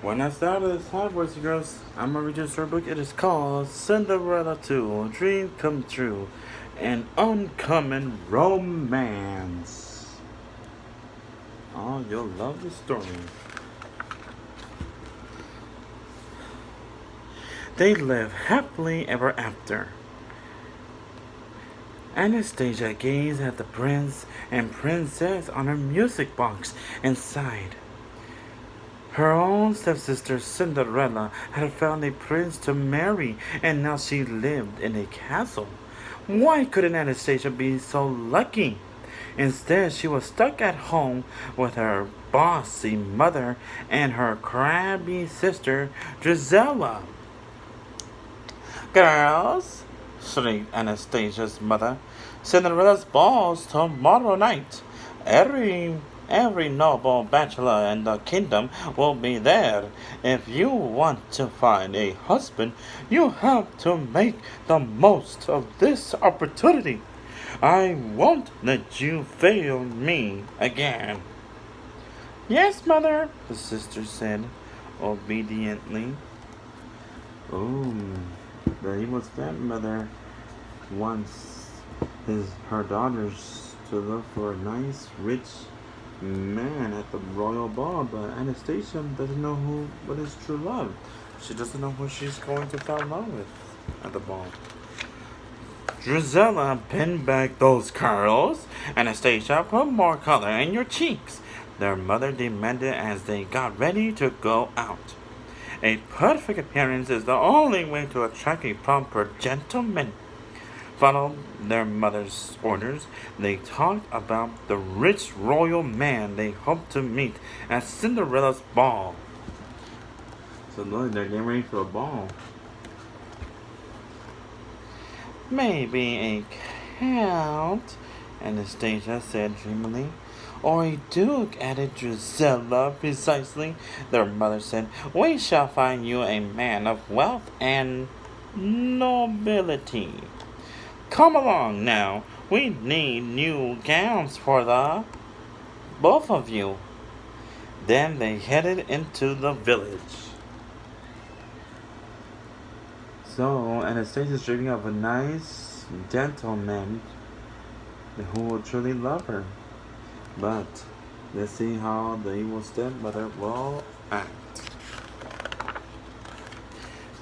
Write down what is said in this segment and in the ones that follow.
Buenas tardes, hi boys and girls. I'm gonna read you a storybook. It is called Cinderella 2, A Dream Come True, an Uncommon Romance. Oh, you'll love the story. They live happily ever after. Anastasia gazed at the prince and princess on her music box and sighed. Her own stepsister Cinderella had found a prince to marry, and now she lived in a castle. Why couldn't Anastasia be so lucky? Instead, she was stuck at home with her bossy mother and her crabby sister Drizella. Girls, shrieked Anastasia's mother, Cinderella's ball's tomorrow night. Every every noble bachelor in the kingdom will be there. If you want to find a husband, you have to make the most of this opportunity. I won't let you fail me again. Yes, mother, the sister said obediently. Oh, the evil stepmother wants her daughters to look for a nice, rich man at the royal ball, but Anastasia doesn't know what is true love. She doesn't know who she's going to fall in love with at the ball. Drizella, pin back those curls. Anastasia, put more color in your cheeks, their mother demanded as they got ready to go out. A perfect appearance is the only way to attract a proper gentleman. Followed their mother's orders, they talked about the rich royal man they hoped to meet at Cinderella's ball. So look, they're getting ready for a ball. Maybe a count, Anastasia said dreamily. Or a duke, added Drizella precisely. Their mother said, We shall find you a man of wealth and nobility. Come along now. We need new gowns for the both of you. Then they headed into the village. So Anastasia's dreaming of a nice gentleman who will truly love her. But let's see how the evil stepmother will act.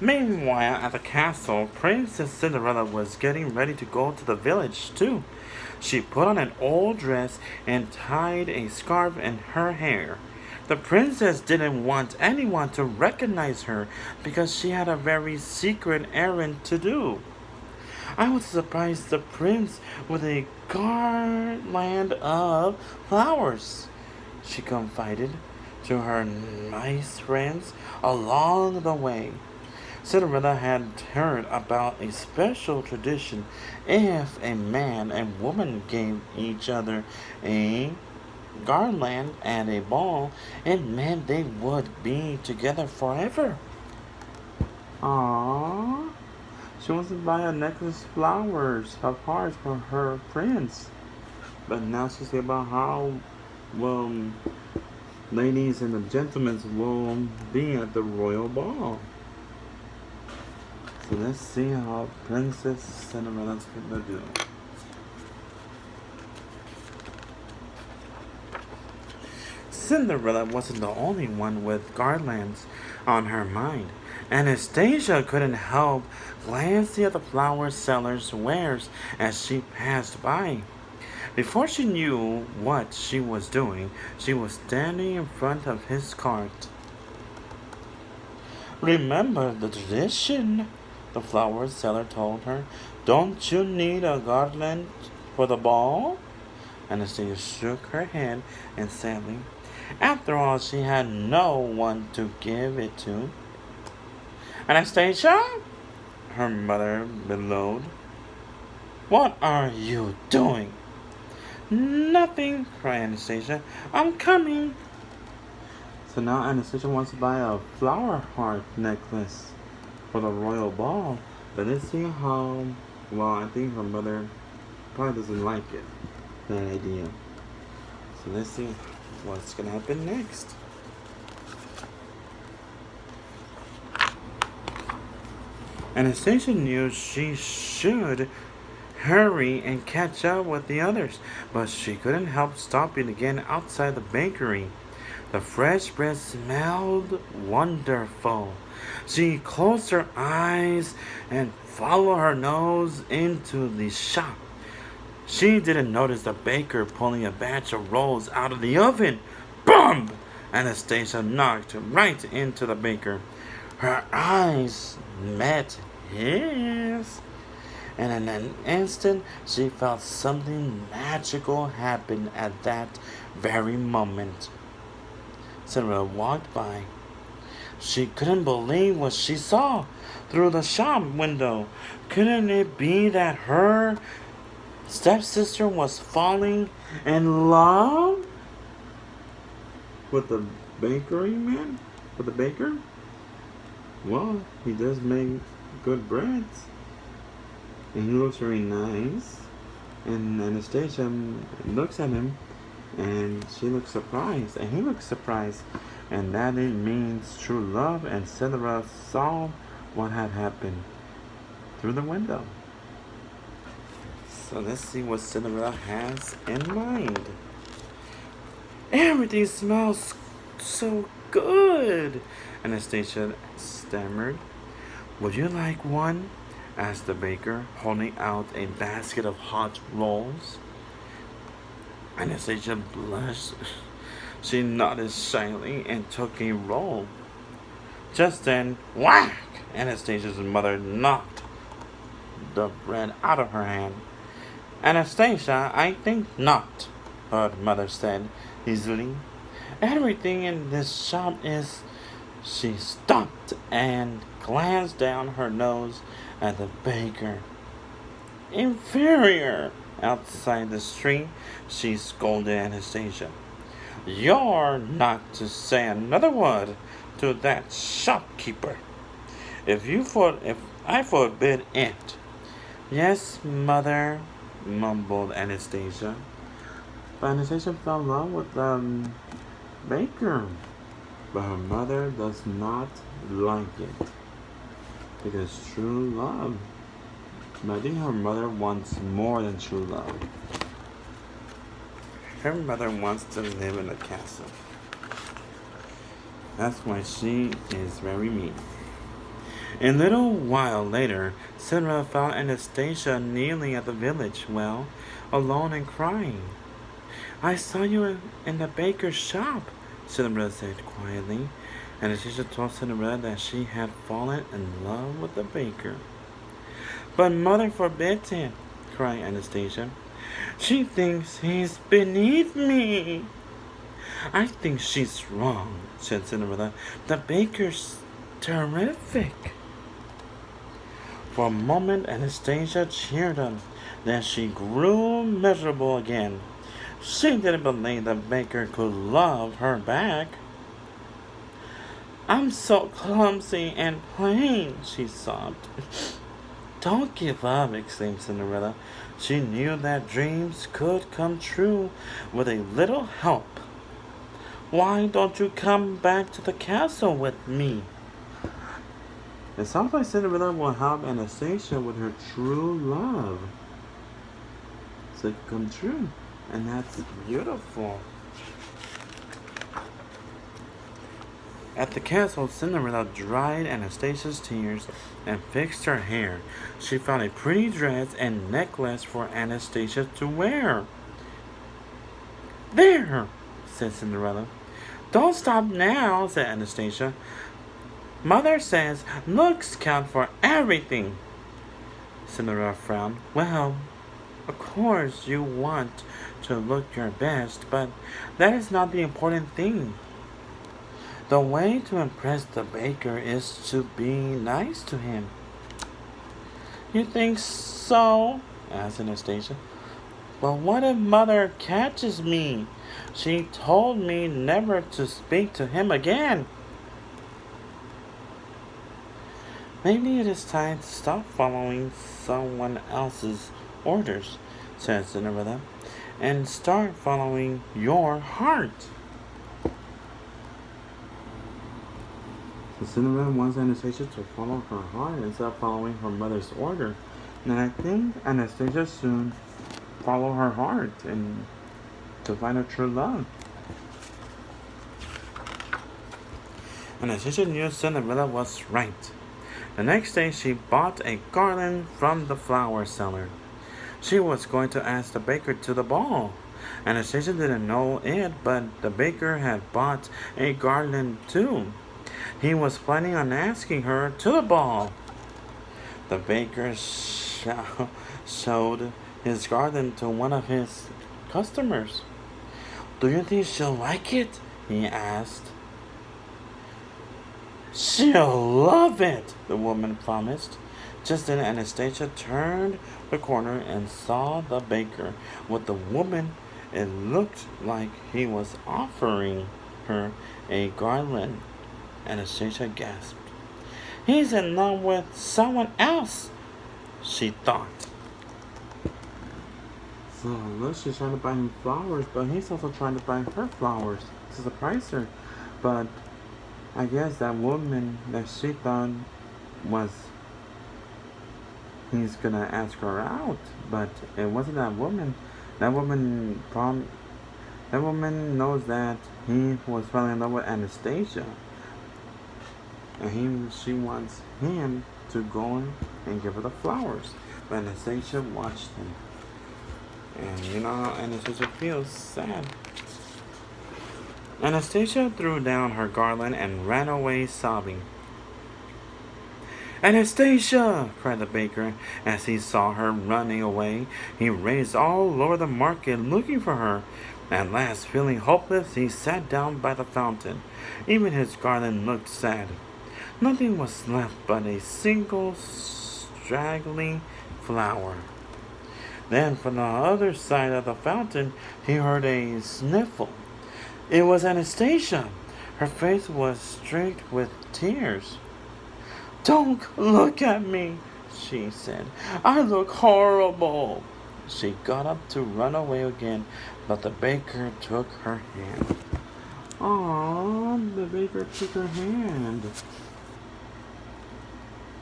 Meanwhile, at the castle, Princess Cinderella was getting ready to go to the village, too. She put on an old dress and tied a scarf in her hair. The princess didn't want anyone to recognize her because she had a very secret errand to do. I would surprise the prince with a garland of flowers, she confided to her nice friends along the way. Cinderella had heard about a special tradition. If a man and woman gave each other a garland at a ball, it meant they would be together forever. Aww. She wants to buy a necklace of flowers of hearts for her friends. But now she's thinking about how, well, ladies and the gentlemen will be at the royal ball. So let's see how Princess Cinderella's gonna do. Cinderella wasn't the only one with garlands on her mind. Anastasia couldn't help glancing at the flower seller's wares as she passed by. Before she knew what she was doing, she was standing in front of his cart. Remember the tradition, the flower seller told her. Don't you need a garland for the ball? Anastasia shook her head and sadly. After all, she had no one to give it to. Anastasia? Her mother bellowed. What are you doing? Nothing, cried Anastasia. I'm coming. So now Anastasia wants to buy a flower heart necklace for the royal ball. But let's see how, well, I think her mother probably doesn't like it, that idea. So let's see what's going to happen next. Anastasia knew she should hurry and catch up with the others, but she couldn't help stopping again outside the bakery. The fresh bread smelled wonderful. She closed her eyes and followed her nose into the shop. She didn't notice the baker pulling a batch of rolls out of the oven. Boom! Anastasia knocked right into the baker. Her eyes met his. And in an instant, she felt something magical happen at that very moment. Cinderella walked by. She couldn't believe what she saw through the shop window. Couldn't it be that her stepsister was falling in love with the bakery man? With the baker? Well, he does make good breads. And he looks very nice. And Anastasia looks at him and she looks surprised. And he looks surprised. And that it means true love. And Cinderella saw what had happened through the window. So let's see what Cinderella has in mind. Everything smells so good, Anastasia stammered. Would you like one? Asked the baker, holding out a basket of hot rolls. Anastasia blushed. She nodded shyly and took a roll. Just then, whack! Anastasia's mother knocked the bread out of her hand. Anastasia, I think not, her mother said easily. Everything in this shop is... She stopped and glanced down her nose at the baker. Inferior! Outside the street, she scolded Anastasia. You're not to say another word to that shopkeeper. If I forbid it. Yes, mother, mumbled Anastasia. But Anastasia fell in love with the baker. But her mother does not like it. Because true love. But I think her mother wants more than true love. Her mother wants to live in a castle. That's why she is very mean. A little while later, Cinderella found Anastasia kneeling at the village well, alone and crying. I saw you in the baker's shop, Cinderella said quietly. Anastasia told Cinderella that she had fallen in love with the baker. But mother forbids it, cried Anastasia. She thinks he's beneath me. I think she's wrong, said Cinderella. The baker's terrific. For a moment, Anastasia cheered up. Then she grew miserable again. She didn't believe the baker could love her back. I'm so clumsy and plain, she sobbed. Don't give up, exclaimed Cinderella. She knew that dreams could come true with a little help. Why don't you come back to the castle with me? It sounds like Cinderella will help Anastasia with her true love. So it come true. And that's beautiful. At the castle, Cinderella dried Anastasia's tears and fixed her hair. She found a pretty dress and necklace for Anastasia to wear. There, said Cinderella. Don't stop now, said Anastasia. Mother says looks count for everything. Cinderella frowned. Well, of course you want to look your best, but that is not the important thing. The way to impress the baker is to be nice to him. You think so? Asked Anastasia. But what if mother catches me? She told me never to speak to him again. Maybe it is time to stop following someone else's orders, said Cinderella, and start following your heart. So Cinderella wants Anastasia to follow her heart instead of following her mother's order. And I think Anastasia soon follow her heart and to find her true love. Anastasia knew Cinderella was right. The next day she bought a garland from the flower seller. She was going to ask the baker to the ball. Anastasia didn't know it, but the baker had bought a garland too. He was planning on asking her to the ball. The baker showed his garland to one of his customers. "Do you think she'll like it?" he asked. "She'll love it," the woman promised. Just then Anastasia turned the corner and saw the baker with the woman. It looked like he was offering her a garland. Anastasia gasped. "He's in love with someone else," she thought. So look, she's trying to buy him flowers, but he's also trying to buy her flowers to surprise her. But I guess that woman that she thought was he's gonna ask her out, but it wasn't that woman. That woman knows that he was falling in love with Anastasia, and she wants him to go and give her the flowers. But Anastasia watched him, and you know how Anastasia feels sad. Anastasia threw down her garland and ran away sobbing. "Anastasia!" cried the baker as he saw her running away. He raced all over the market looking for her. At last, feeling hopeless, he sat down by the fountain. Even his garland looked sad. Nothing was left but a single straggling flower. Then, from the other side of the fountain, he heard a sniffle. It was Anastasia. Her face was streaked with tears. "Don't look at me," she said. "I look horrible." She got up to run away again, but the baker took her hand. Aww, the baker took her hand.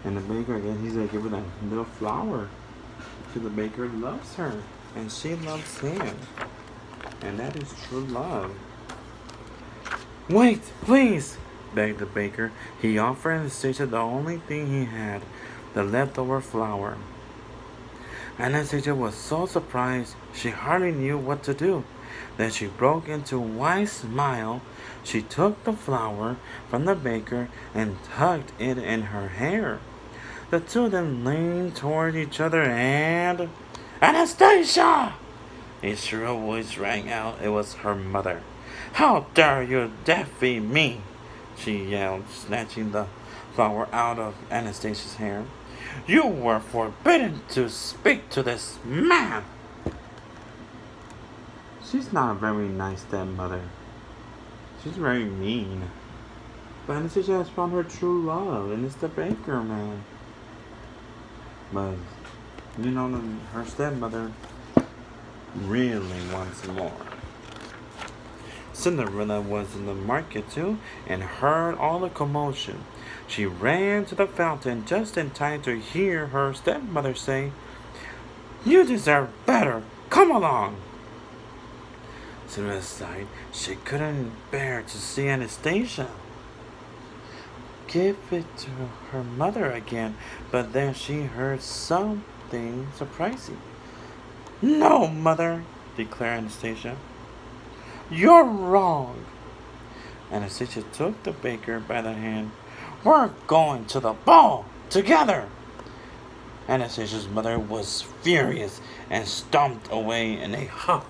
And the baker, again, he's going to give her that little flower. Because the baker loves her, and she loves him. And that is true love. "Wait, please," begged the baker. He offered Anastasia the only thing he had, the leftover flour. Anastasia was so surprised she hardly knew what to do. Then she broke into a wide smile. She took the flour from the baker and tucked it in her hair. The two of them leaned toward each other and... "Anastasia!" A shrill voice rang out. It was her mother. "How dare you defy me!" she yelled, snatching the flower out of Anastasia's hair. "You were forbidden to speak to this man!" She's not a very nice stepmother. She's very mean. But Anastasia has found her true love, and it's the baker man. But, you know, her stepmother really wants more. Cinderella was in the market too and heard all the commotion. She ran to the fountain just in time to hear her stepmother say, "You deserve better. Come along." Cinderella sighed. She couldn't bear to see Anastasia. Give it to her mother again, but then she heard something surprising. "No, mother," declared Anastasia. "You're wrong." Anastasia took the baker by the hand. "We're going to the ball together." Anastasia's mother was furious and stomped away in a huff.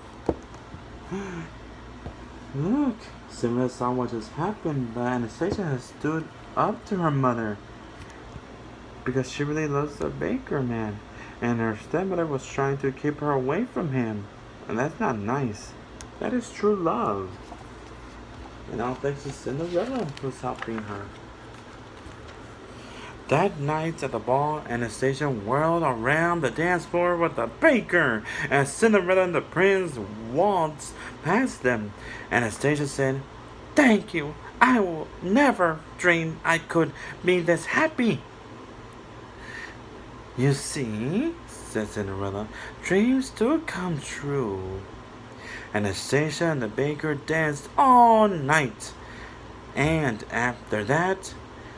Look, Cinderella saw what just happened, but Anastasia has stood up to her mother because she really loves the baker man, and her stepmother was trying to keep her away from him, and that's not nice. That is true love. And all thanks to Cinderella who's helping her. That night at the ball, Anastasia whirled around the dance floor with the baker as Cinderella and the prince waltzed past them. Anastasia said, "Thank you. I will never dream I could be this happy. You see, said Cinderella, dreams do come true. Anastasia and the baker danced all night, and after that,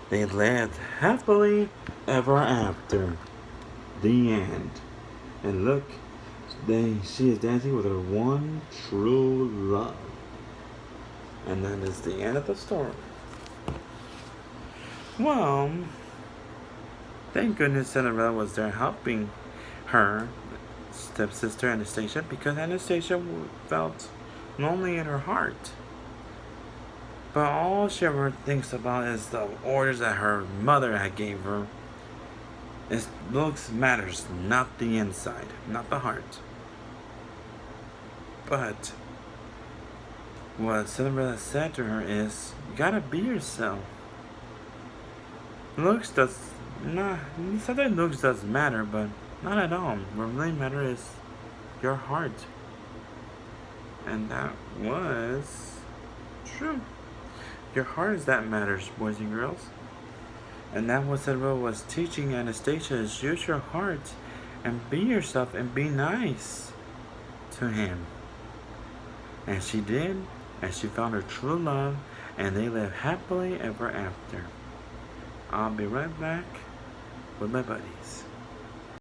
they lived happily ever after. The end. And look, she is dancing with her one true love. And that is the end of the story. Well, thank goodness Cinderella was there helping her stepsister Anastasia, because Anastasia felt lonely in her heart. But all she ever thinks about is the orders that her mother had gave her. Looks matters, not the inside, not the heart. But what Cinderella said to her is, you gotta be yourself. Looks does not. Sometimes looks does matter, but not at all. What really matters is your heart, and that was true. Your heart is that matters, boys and girls. And that was Cinderella was teaching Anastasia is use your heart and be yourself and be nice to him. And she did, and she found her true love, and they lived happily ever after. I'll be right back with my buddies.